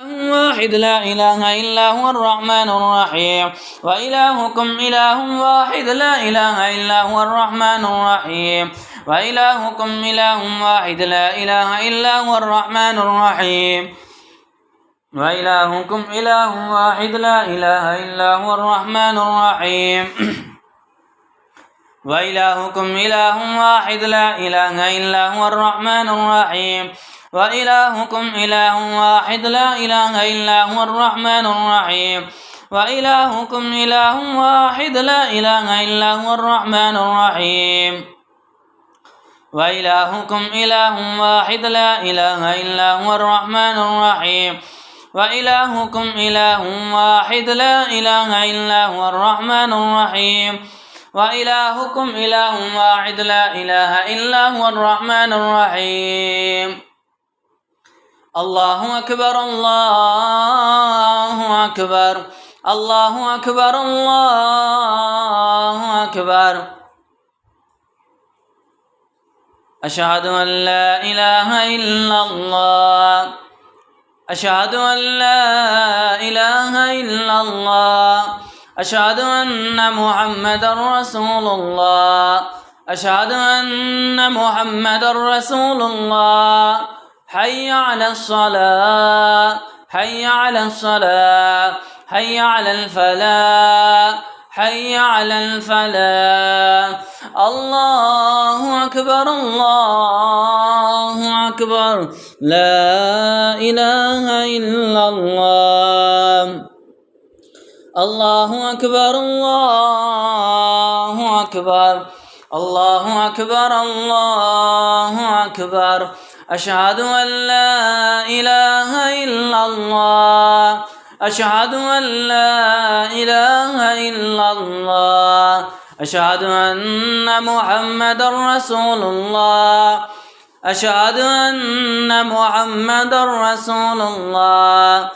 واحد لا إله إلا هو الرحمن الرحيم وإلهكم إله واحد لا إله إلا هو الرحمن الرحيم وإلهكم إله واحد لا إله إلا هو الرحمن الرحيم وإلهكم إله واحد لا إله إلا هو الرحمن الرحيم وإلهكم إله واحد لا إله إلا هو الرحمن الرحيم وإلهكم إله واحد لا إله إلا هو الرحمن الرحيم وإلهكم إله واحد لا إله إلا هو الرحمن الرحيم وإلهكم إله واحد لا إله إلا هو الرحمن الرحيم وإلهكم إله واحد لا إله إلا هو الرحمن الرحيم وإلهكم إله واحد لا إله إلا هو الرحمن الرحيم الله أكبر الله أكبر الله أكبر الله أكبر أشهد أن لا إله إلا الله أشهد أن لا إله إلا الله أشهد أن محمدا رسول الله أشهد أن محمدا رسول الله حي على الصلاة حي على الصلاة حي على الفلاح حي على الفلاح الله أكبر الله أكبر لا إله إلا الله الله أكبر الله أكبر الله أكبر الله أكبر أشهد أن لا إله إلا الله أشهد أن لا إله إلا الله أشهد أن محمدا رسول الله أشهد أن محمدا رسول الله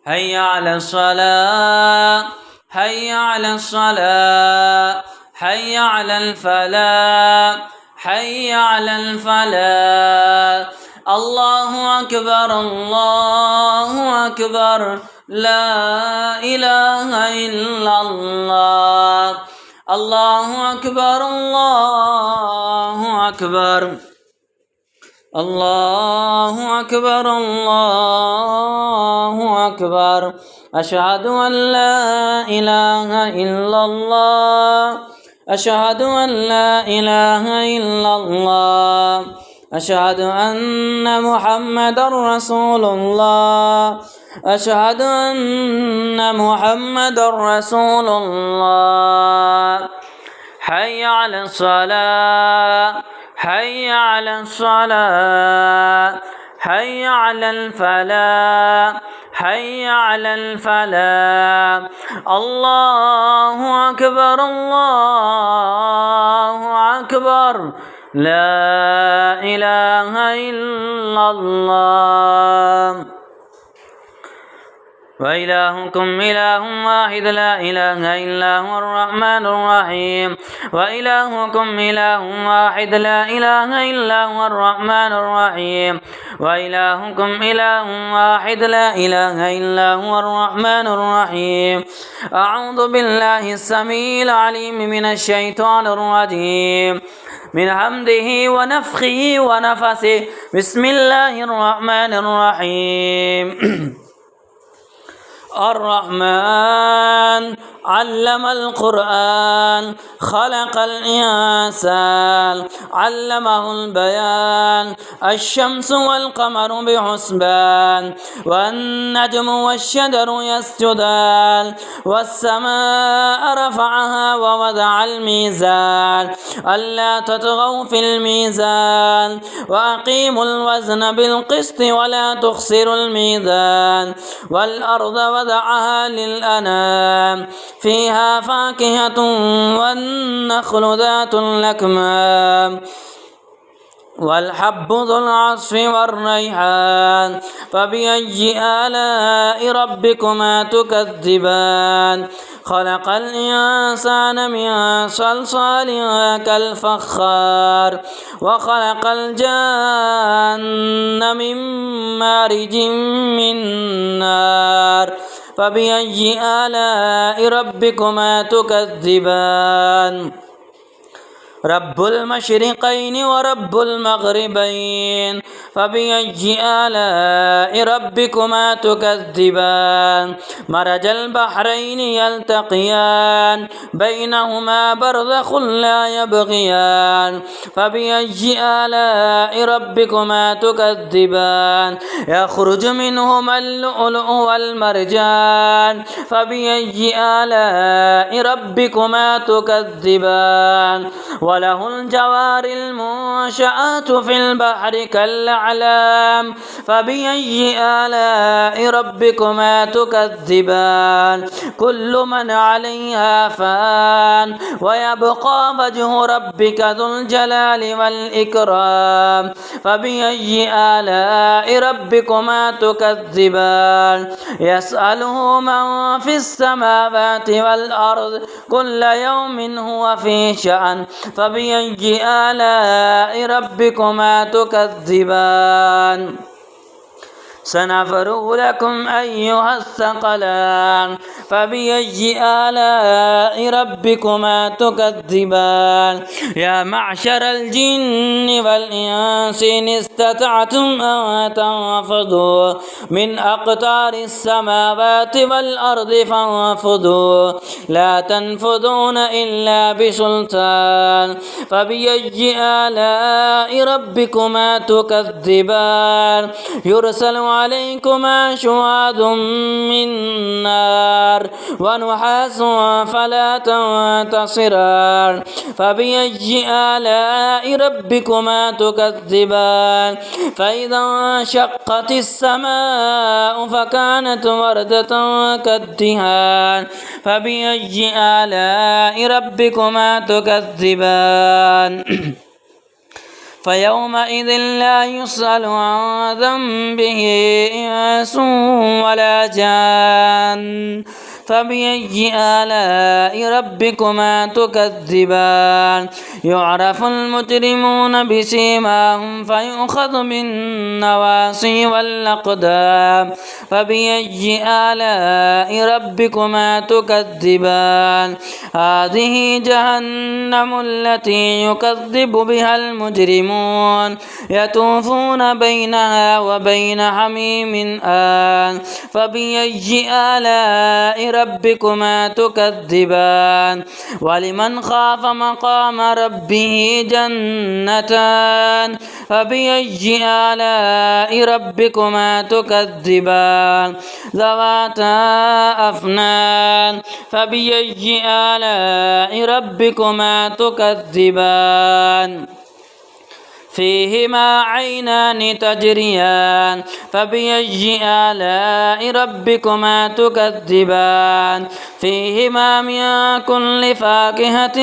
حي على الصلاة حي على الصلاة حي على الفلاح حي على الفلاح الله أكبر الله أكبر لا إله إلا الله الله أكبر الله أكبر الله أكبر الله أكبر أشهد أن لا إله إلا الله أشهد أن لا إله إلا الله أشهد أن محمدا رسول الله أشهد أن محمدا رسول الله حي على الصلاة حي على الصلاة حي على الفلاح حي على الفلاح الله أكبر الله أكبر لا إله إلا الله وإلهكم إله واحد لا إله إلا هو الرحمن الرحيم وإلهكم إله واحد لا إله إلا هو الرحمن الرحيم وإلهكم إله واحد لا إله إلا هو الرحمن الرحيم أعوذ بالله السميع العليم من الشيطان الرجيم من حمده ونفخه ونفسه بسم الله الرحمن الرحيم الرحمن علم القرآن خلق الإنسان علمه البيان الشمس والقمر بحسبان والنجم والشجر يسجدان والسماء رفعها ووضع الميزان ألا تطغوا في الميزان وأقيموا الوزن بالقسط ولا تخسروا الميزان والأرض وضعها للأنام فيها فاكهة والنخل ذات الأكمام والحب ذو العصف والريحان فبأي آلاء ربكما تكذبان خلق الإنسان من صلصال كالفخار وخلق الجان من مارج من نار فبأي آلاء ربكما تكذبان رب المشرقين ورب المغربين فبأي آلاء ربكما تكذبان مرج البحرين يلتقيان بينهما برزخ لا يبغيان فبأي آلاء ربكما تكذبان يخرج منهما اللؤلؤ والمرجان فبأي آلاء ربكما تكذبان وله الجوار المنشآت في البحر كالأعلام فبأي آلاء ربكما تكذبان كل من عليها فان ويبقى وجه ربك ذو الجلال والإكرام فبأي آلاء ربكما تكذبان يسأله من في السماوات والأرض كل يوم هو في شأن فبأي آلاء ربكما تكذبان سنفرغ لكم أيها الثقلان فبأي آلاء ربكما تكذبان يا معشر الجن والإنس إن استطعتم أن تنفذوا من أقطار السماوات والأرض فانفذوا لا تنفذون إلا بسلطان فبأي آلاء ربكما تكذبان يرسل عليكما شواظ من نار ونحاس فلا تنتصران فبأي آلاء ربكما تكذبان فإذا انشقت السماء فكانت وردة كالدهان فبأي آلاء ربكما تكذبان فيومئذ لا يسأل عن ذنبه إنس ولا جان فبأي آلاء ربكما تكذبان يعرف المجرمون بسيماهم فيؤخذ بالنواصي والأقدام فبأي آلاء ربكما تكذبان هذه جهنم التي يكذب بها المجرمون يطوفون بينها وبين حميم آن فبأي آلاء ربكما تكذبان ولمن خاف مقام ربه جنتان فبأي آلاء ربكما تكذبان ذواتا أفنان فبأي آلاء ربكما تكذبان فيهما عينان تجريان فبأي آلاء ربكما تكذبان فيهما من كل فاكهة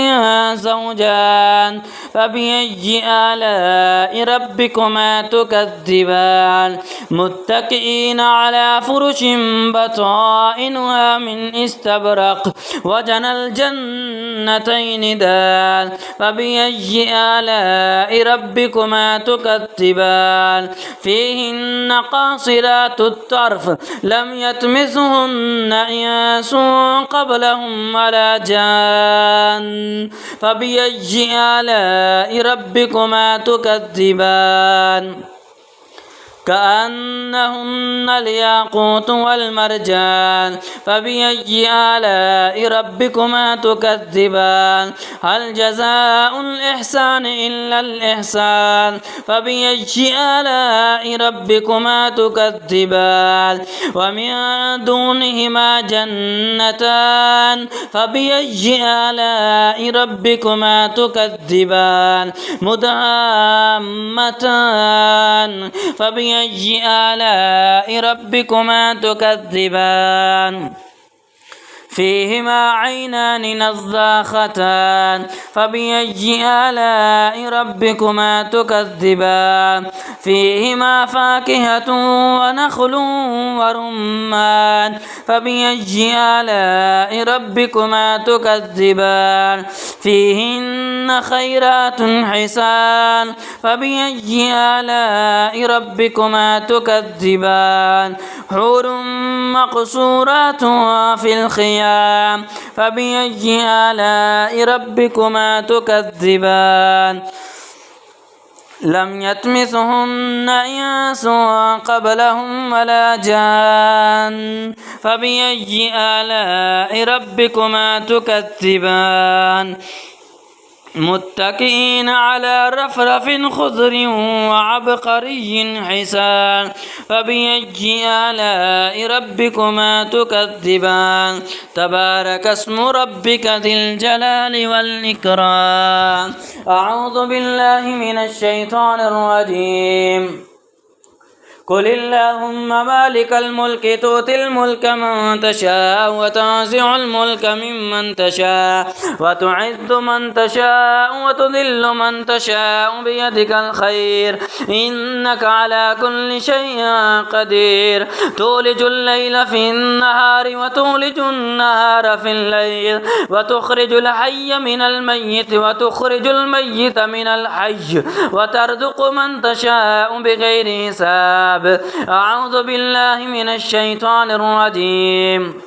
زوجان فبأي آلاء ربكما تكذبان متكئين على فرش بطائنها من استبرق وجنى الجنتين دان فبأي آلاء ربكما تكذبان فيهن قاصرات الطرف لم يطمثهن إنس قبلهم ولا جان فبأي آلاء ربكما تكذبان كأنهن الياقوت والمرجان فبأي آلاء ربكما تكذبان هل جزاء الإحسان إلا الإحسان فبأي آلاء ربكما تكذبان ومن دونهما جنتان فبأي آلاء ربكما تكذبان مدهامتان فبأي آلاء ربكما تكذبان فيهما عينان نضاختان فبأي آلاء ربكما تكذبان فيهما فاكهة ونخل ورمان فبأي آلاء ربكما تكذبان فيهن خيرات حسان فبأي آلاء ربكما تكذبان حور مقصورات في الخيام فبأي آلاء ربكما تكذبان لم يطمثهن إنس قبلهم ولا جان فبأي آلاء ربكما تكذبان متكئين على رفرف خضر وعبقري حسان فبأي آلاء ربكما تكذبان تبارك اسم ربك ذي الجلال والإكرام أعوذ بالله من الشيطان الرجيم قل اللهم مالك الملك تؤتي الملك من تشاء وتنزع الملك ممن تشاء وتعز من تشاء وتذل من تشاء بيدك الخير إنك على كل شيء قدير تولج الليل في النهار وتولج النهار في الليل وتخرج الحي من الميت وتخرج الميت من الحي وترزق من تشاء بغير حساب أعوذ بالله من الشيطان الرجيم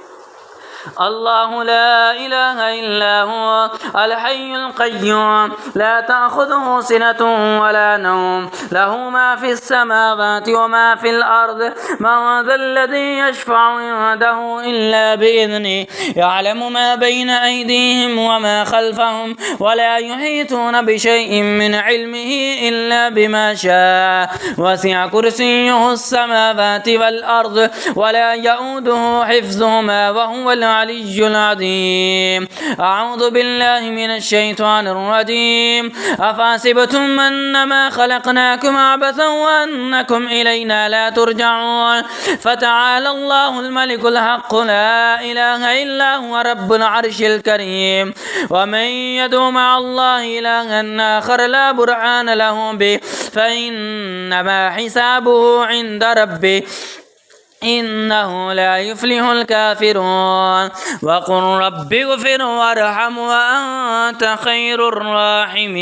الله لا إله إلا هو الحي القيوم لا تأخذه سنة ولا نوم له ما في السماوات وما في الأرض من ذا الذي يشفع عنده إلا بإذنه يعلم ما بين أيديهم وما خلفهم ولا يحيطون بشيء من علمه إلا بما شاء وسع كرسيه السماوات والأرض ولا يؤوده حفظهما وهو العلي العظيم أعوذ بالله من الشيطان الرجيم أفحسبتم أنما خلقناكم عبثا وأنكم إلينا لا ترجعون فتعالى الله الملك الحق لا إله إلا هو رب العرش الكريم ومن يدعو مع الله إلها آخر لا برهان له به فإنما حسابه عند ربه إنه لا يفلح الكافرون وقل رب اغفر وارحم وأنت خير الراحمين.